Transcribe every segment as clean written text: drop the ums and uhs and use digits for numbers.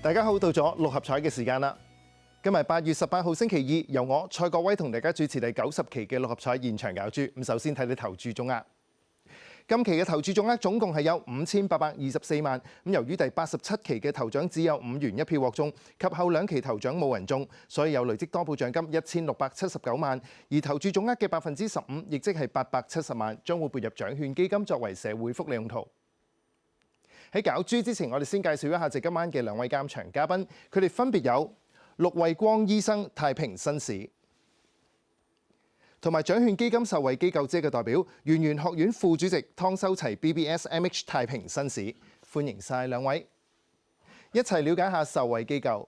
大家好，到咗六合彩嘅時間啦！今日8月18號星期二，由我蔡國威同大家主持第90期嘅六合彩現場攪珠。咁首先睇睇投注總額，今期嘅投注總額總共係有5824萬。咁由於第87期嘅頭獎只有5元一票獲中，及後2期頭獎冇人中，所以有累積多寶獎金1679萬。而投注總額嘅15%，亦即係870萬，將會撥入獎券基金作為社會福利用途。喺攪珠之前，我哋先介紹一下今晚嘅2位監場嘉賓，佢哋分別有陸惠光醫生太平紳士，同埋獎券基金受惠機構姐嘅代表圓玄學院副主席湯修齊 BBSMH 太平紳士，歡迎晒2位，一齊了解下受惠機構。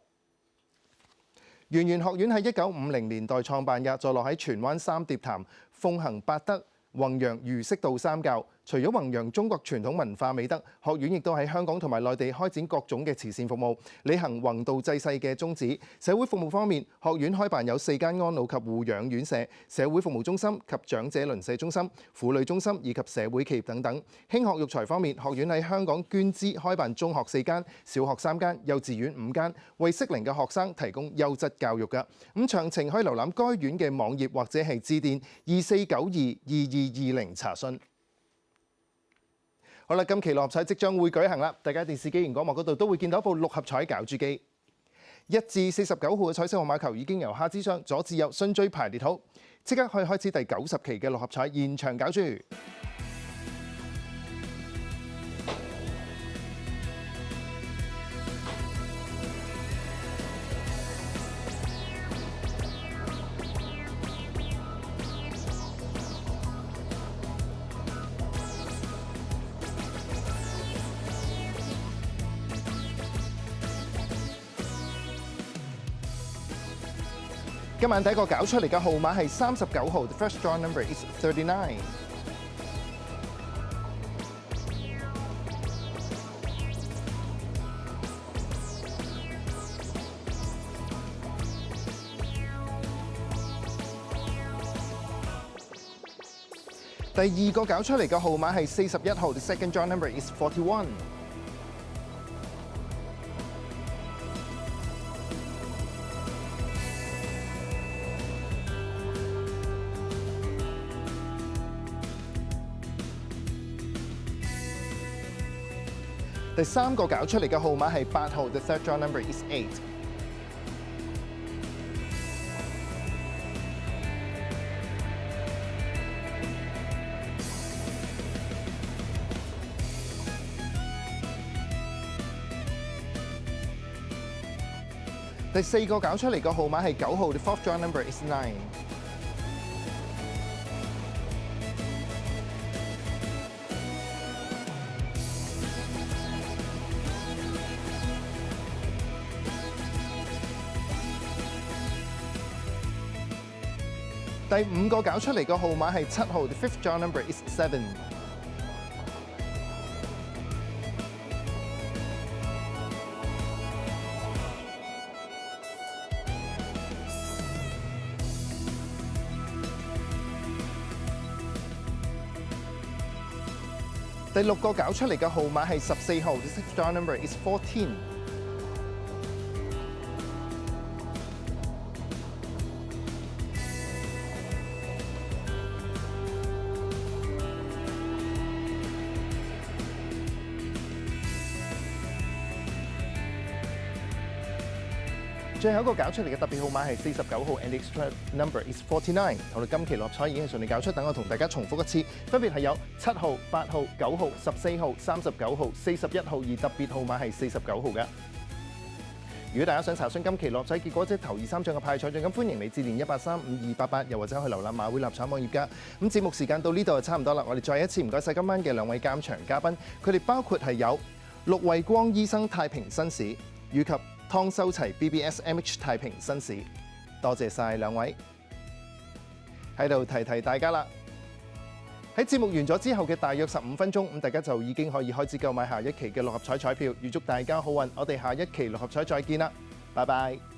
圓玄學院喺1950年代創辦嘅，坐落喺荃灣三疊潭，奉行八德，弘揚儒釋道三教。除咗弘揚中國傳統文化美德，學院亦都喺香港同埋內地開展各種嘅慈善服務，履行弘道濟世嘅宗旨。社會服務方面，學院開辦有4間安老及護養院舍、社會服務中心及長者鄰舍中心、婦女中心以及社會企業等等。興學育才方面，學院喺香港捐資開辦中學4間、小學3間、幼稚園5間，為適齡嘅學生提供優質教育㗎。咁詳情可以瀏覽該院嘅網頁或者係致電24922220查詢。好啦，今期六合彩即將會舉行啦！大家電視機熒光幕嗰度都會見到一部六合彩攪珠機，1至49號嘅彩色號碼球已經由下至上、左至右順序排列好，即刻可以開始第90期嘅六合彩現場攪珠。今晚第一個攪出嚟嘅號碼係39號 ，The first draw number is 39。第二個攪出嚟嘅號碼係41號 ，The second draw number is 41。第三個攪出嚟嘅號碼係8號 ，The third draw number is 8。第四個攪出嚟嘅號碼係9號 ，The fourth draw number is 9。第五個攪出嚟嘅號碼係7號 ，The fifth draw number is 7。第六個攪出嚟嘅號碼係14號 ，The sixth draw number is 14。最後一個攪出嚟嘅特別號碼係49號 ，and the extra number is 49。好啦，今期六合彩已經係順利攪出，等我同大家重複一次，分別係有7號、8號、9號、14號、39號、41號，而特別號碼係49號嘅。如果大家想查詢今期六合彩結果，即係頭2、3獎嘅派彩獎金，歡迎你致電1835288，又或者去瀏覽馬會立彩網頁㗎。咁節目時間到呢度就差唔多啦，我哋再一次唔該晒今晚嘅2位監場嘉賓，佢哋包括係有陸惠光醫生太平紳士以及湯修齊 BBSMH 太平紳士，多謝晒2位。喺度提大家啦，喺節目完咗之後嘅大約15分鐘，咁大家就已經可以開始購買下一期嘅六合彩彩票。預祝大家好運，我哋下一期六合彩再見啦，拜拜。